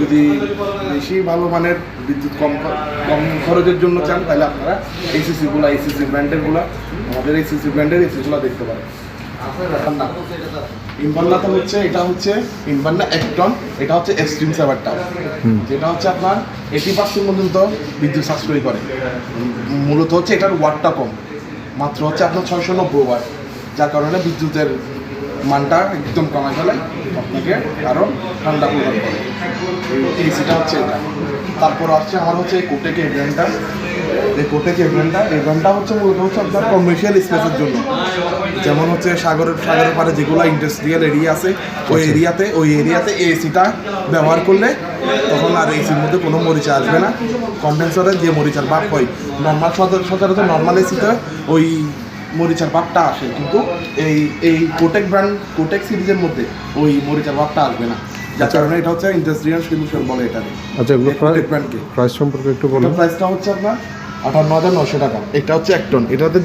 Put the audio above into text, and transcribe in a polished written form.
যদি বেশি ভালো মানের বিদ্যুৎ কম খরচের জন্য চান তাহলে আপনারা এসিসি ব্র্যান্ডেরগুলো আমাদের এসিসি ব্র্যান্ডের এসিগুলো দেখতে পারেন। ইনভার্নাটা হচ্ছে এটা হচ্ছে ইনভার্না 1 টন, এটা হচ্ছে এক্সট্রিম সেভারটা, যেটা হচ্ছে আপনার 80% পর্যন্ত বিদ্যুৎ সাশ্রয় করে। মূলত হচ্ছে এটার ওয়াটটা কম, মাত্র হচ্ছে আপনার 690 ওয়াট, যার কারণে বিদ্যুতের মানটা একদম কমে ফেলে, আপনাকে আরও ঠান্ডা প্রদান করে। এসিটা হচ্ছে এটা। তারপর আসছে আমার হচ্ছে কোটেক এই ব্র্যান্ডটা। এই কোটেক এই ব্র্যান্ডটা হচ্ছে মূলত হচ্ছে আপনার কমার্শিয়াল স্পেসের জন্য, যেমন হচ্ছে সাগরের পারে যেগুলো ইন্ডাস্ট্রিয়াল এরিয়া আছে ওই এরিয়াতে এসিটা ব্যবহার করলে তখন আর এসির মধ্যে কোনো মরিচা আসবে না। কন্ডেন্সারের যে মরিচার ভাব হয় সচরাচর নর্মাল এসিতে ওই মরিচার ভাবটা আসে, কিন্তু এই কোটেক সিরিজের মধ্যে ওই মরিচার ভাবটা আসবে না, যার কারণে এটা হচ্ছে ইন্ডাস্ট্রিয়াল সলিউশন বলে এটা। আচ্ছা, এগুলো প্রাইস সম্পর্কে একটু বলুন। প্রাইসটা হচ্ছে আপনার 58,900 টাকা। এটা হচ্ছে 1 টন, এটাতে